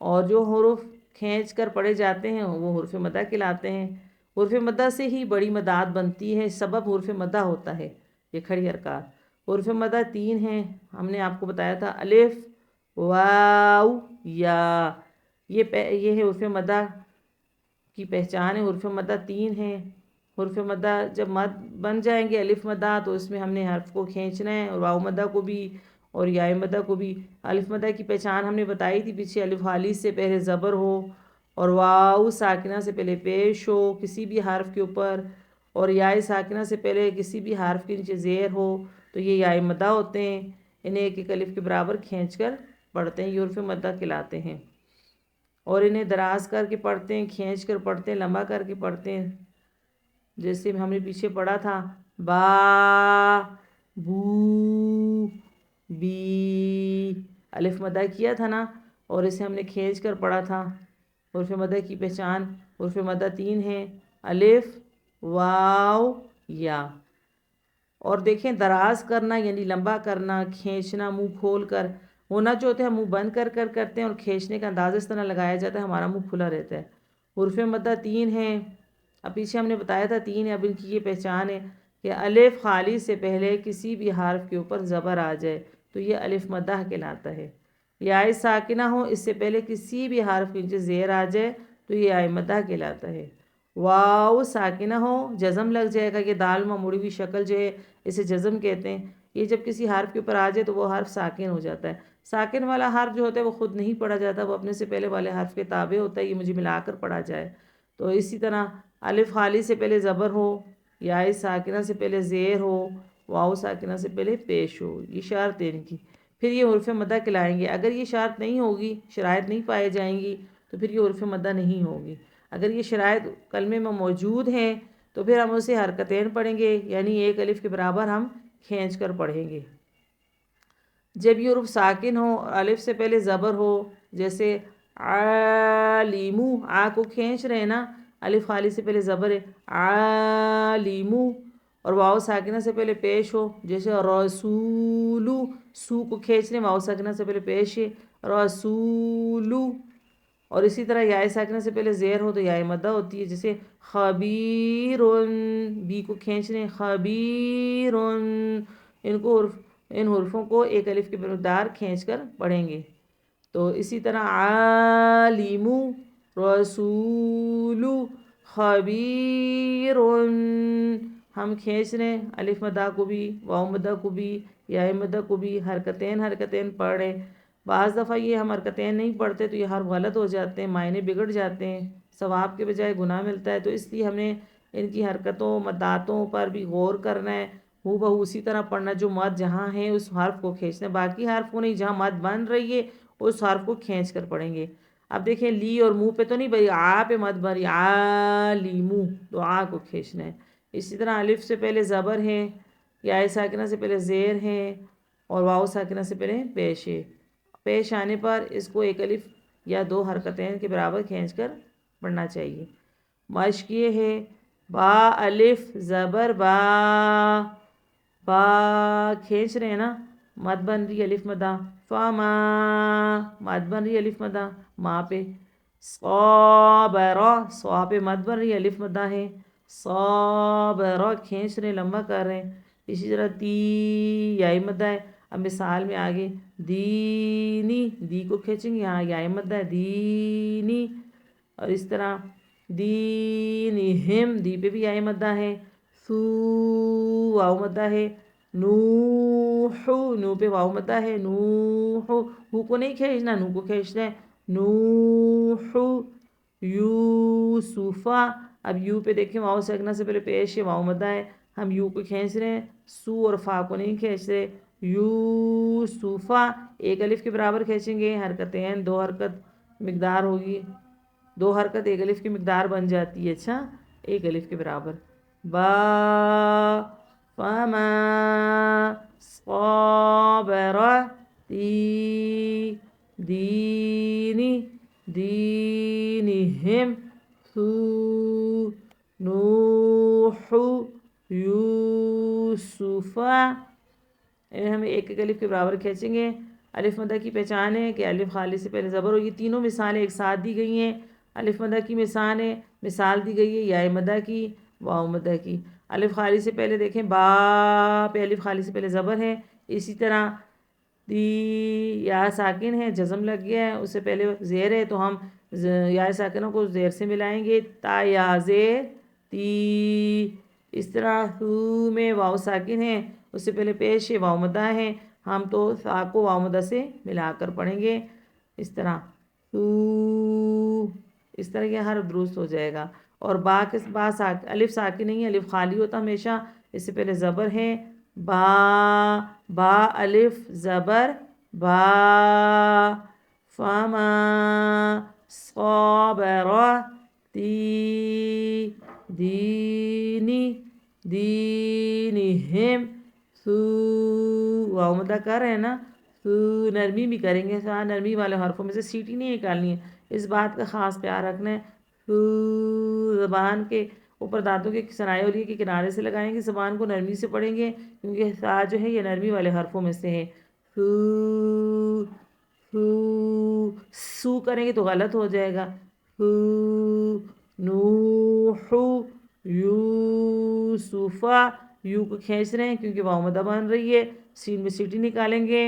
اور جو حروف کھینچ کر پڑھے جاتے ہیں وہ حروف مدہ کہلاتے ہیں۔ حروف مدہ سے ہی بڑی مداد بنتی ہے، سبب حروف مدہ ہوتا ہے یہ کھڑی حرکات۔ حروف مدہ 3 ہیں، ہم نے آپ کو بتایا تھا، الف، واو، یا۔ یہ ہے حروف مدہ کی پہچان ہے۔ حروف مدہ 3 ہیں۔ حروف مدہ جب مد بن جائیں گے الف مدہ تو اس میں ہم نے حرف کو کھینچنا ہے، اور واو مدہ کو بھی اور یا مدہ کو بھی۔ الف مدہ کی پہچان ہم نے بتائی تھی پیچھے، الف خالص سے پہلے زبر ہو اور واو ساکنہ سے پہلے پیش ہو کسی بھی حرف کے اوپر، اور یا ساکنہ سے پہلے کسی بھی حرف کے نیچے زیر ہو، تو یہ یا مدہ ہوتے ہیں۔ انہیں ایک ایک الف کے برابر کھینچ کر پڑھتے ہیں، یہ حروف مدہ کہلاتے ہیں۔ اور انہیں دراز کر کے پڑھتے ہیں، کھینچ کر پڑھتے ہیں، لمبا کر کے پڑھتے ہیں، جیسے ہم نے پیچھے پڑھا تھا، با، بو، بی، الف مدہ کیا تھا نا، اور اسے ہم نے کھینچ کر پڑھا تھا۔ حروف مدہ کی پہچان، حروف مدہ 3 ہیں، الف، واو، یا۔ اور دیکھیں دراز کرنا یعنی لمبا کرنا، کھینچنا منہ کھول کر، ہونا جو ہوتا ہے منہ بند کر کر کرتے ہیں، اور کھینچنے کا انداز اس طرح لگایا جاتا ہے ہمارا منہ کھلا رہتا ہے۔ حروف مدہ 3 ہیں، اب پیچھے ہم نے بتایا تھا 3 ہے، اب ان کی یہ پہچان ہے کہ الف خالی سے پہلے کسی بھی حرف کے اوپر زبر آ جائے تو یہ الف مدہ کہلاتا ہے۔ یا ساکنہ ہو، اس سے پہلے کسی بھی حرف کے نیچے زیر آ جائے تو یہ یا مدہ کہلاتا ہے۔ واو ساکنہ ہو، جزم لگ جائے گا، یہ دال میں مڑی ہوئی شکل جو ہے اسے جزم کہتے ہیں۔ یہ جب کسی حرف کے اوپر آ جائے تو وہ حرف ساکن ہو جاتا ہے۔ ساکن والا حرف جو ہوتا ہے وہ خود نہیں پڑھا جاتا، وہ اپنے سے پہلے والے حرف کے تابع ہوتا ہے، یہ مجھے ملا کر پڑھا جائے۔ تو اسی طرح الف خالی سے پہلے زبر ہو، یا ساکنہ سے پہلے زیر ہو، واو ساکنہ سے پہلے پیش ہو، یہ شرط ہے ان کی، پھر یہ حروف مدہ کہلائیں گے۔ اگر یہ شرط نہیں ہوگی، شرائط نہیں پائے جائیں گی تو پھر یہ حروف مدہ نہیں ہوگی۔ اگر یہ شرائط کلمے میں موجود ہیں تو پھر ہم اسے حرکتین پڑھیں گے، یعنی ایک الف کے برابر ہم کھینچ کر پڑھیں گے۔ جب یہ حروف ساکن ہو اور الف سے پہلے زبر ہو، جیسے عالمو، آ کو کھینچ رہے ہیں نا، الف خالی سے پہلے زبر ہے، عالمو، اور واو ساکنہ سے پہلے پیش ہو، جیسے رسولو، سو کو کھینچ رہے ہیں، واو ساکنہ سے پہلے پیش ہے، رسولو۔ اور اسی طرح یا ساکنہ سے پہلے زیر ہو تو یا مدہ ہوتی ہے، جیسے خبیرن، بی کو کھینچ رہے ہیں، خبیرن، ان حرفوں کو ایک الف کے مقدار کھینچ کر پڑھیں گے۔ تو اسی طرح عالمو، رسولو، خبیرن، ہم کھینچ رہے ہیں الف مدہ کو بھی، واو مدہ کو بھی، یا مدہ کو بھی، حرکتین پڑھ رہے ہیں۔ بعض دفعہ یہ ہم حرکتین نہیں پڑھتے تو یہ حرف غلط ہو جاتے ہیں، معنی بگڑ جاتے ہیں، ثواب کے بجائے گناہ ملتا ہے، تو اس لیے ہمیں ان کی حرکتوں مداتوں پر بھی غور کرنا ہے، ہو بہو اسی طرح پڑھنا، جو مد جہاں ہے اس حرف کو کھینچنا ہے، باقی حرف کو نہیں، جہاں مد بن رہی ہے اس حرف کو کھینچ کر پڑھیں گے۔ اب دیکھیں لی اور منہ پہ تو نہیں بھائی، آ پہ مد بھری، عالمو، تو آ کو کھینچنا ہے۔ اسی طرح الف سے پہلے زبر ہے، یا ساکنہ سے پہلے زیر ہے، اور واو ساکنہ سے پہلے پیش ہے۔ پیش آنے پر اس کو ایک الف یا 2 حرکتین کے برابر کھینچ کر پڑھنا چاہیے۔ مشق یہ ہے، با الف زبر با، با کھینچ رہے ہیں نا، مد بن رہی الف مدہ، فما، مد بن رہی الف مدہ ماں پہ، صابرہ، صا پہ مد بن رہی الف مدہ ہے، صابرہ کھینچ رہے ہیں، لمبا کر رہے ہیں۔ اسی طرح دی، یا مدہ ہے، اب مثال میں آگے دینی، دی کو کھینچیں گے، یہاں یا مدہ ہے، دینی، اور اس طرح دینہم، دی پہ بھی یا مدہ ہے، سو، واو مدہ ہے، نوح، نو پہ واو مدہ ہے، نوح، ہو کو نہیں کھینچنا، نو کو کھینچنا ہے، نوح، یوسفہ، اب یو پہ دیکھیں واو ساکنہ سے پہلے پیش ہے، واو مدہ ہے، ہم یو کو کھینچ رہے ہیں، سو اور فا کو نہیں کھینچ رہے، یوسفہ، ایک الف کے برابر کھینچیں گے، حرکتین 2 حرکت مقدار ہوگی، 2 حرکت ایک الف کی مقدار بن جاتی ہے، اچھا، ایک الف کے برابر، با، فما، صابرہ، تی، دینی، دینہم، سو، نوح، یوسفہ، ہم ایک ایک الف کے برابر کھینچیں گے۔ الف مدہ کی پہچان ہے کہ الف خالی سے پہلے زبر ہو. یہ تینوں مثالیں ایک ساتھ دی گئی ہیں. الف مدہ کی مثال دی گئی ہے یا مدہ کی، واو مدہ کی. الف خالی سے پہلے دیکھیں با پہ الف خالی سے پہلے زبر ہے. اسی طرح دی یا ساکن ہے، جزم لگ گیا ہے، اس سے پہلے زیر ہے تو ہم یا ساکنوں کو زیر سے ملائیں گے. تا یا زیر تی. اس طرح ہو میں واو ساکن ہے، اس سے پہلے پیش واو مدہ ہے، ہم تو سا کو واو مدہ سے ملا کر پڑھیں گے. اس طرح اس طرح یہ ہر درست ہو جائے گا. اور الف ساکن نہیں ہے، الف خالی ہوتا ہمیشہ، اس سے پہلے زبر ہے. با الف زبر با. فما صابر تی دینی دینہم. واو مدہ کر رہے ہیں نا، نرمی بھی کریں گے. نرمی والے حرفوں میں سے سیٹی نہیں نکالنی ہے، اس بات کا خاص خیال رکھنا ہے. زبان کے اوپر دانتوں کے ثنائی اولیہ کے کنارے سے لگائیں گے، زبان کو نرمی سے پڑھیں گے کیونکہ سا جو ہے یہ نرمی والے حرفوں میں سے ہے. سو کریں گے تو غلط ہو جائے گا. نوح یوسف. یو کو کھینچ رہے ہیں کیونکہ واو مدہ بن رہی ہے. سین میں سیٹی نکالیں گے،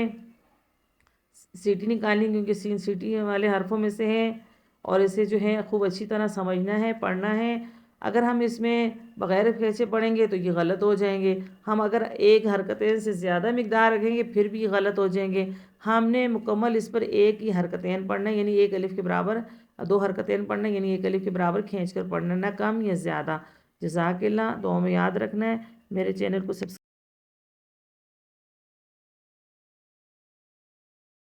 کیونکہ سین سیٹی والے حرفوں میں سے ہے اور اسے جو ہے خوب اچھی طرح سمجھنا ہے، پڑھنا ہے. اگر ہم اس میں بغیر کھینچے پڑھیں گے تو یہ غلط ہو جائیں گے. ہم اگر ایک حرکتین سے زیادہ مقدار رکھیں گے پھر بھی غلط ہو جائیں گے. ہم نے مکمل اس پر ایک ہی حرکتین پڑھنا ہے، یعنی ایک الف کے برابر 2 حرکتین پڑھنا ہے، یعنی ایک الف کے برابر کھینچ کر پڑھنا، نہ کم یا زیادہ. جزاک اللہ. دعاؤں میں یاد رکھنا ہے. میرے چینل کو سبسکرائب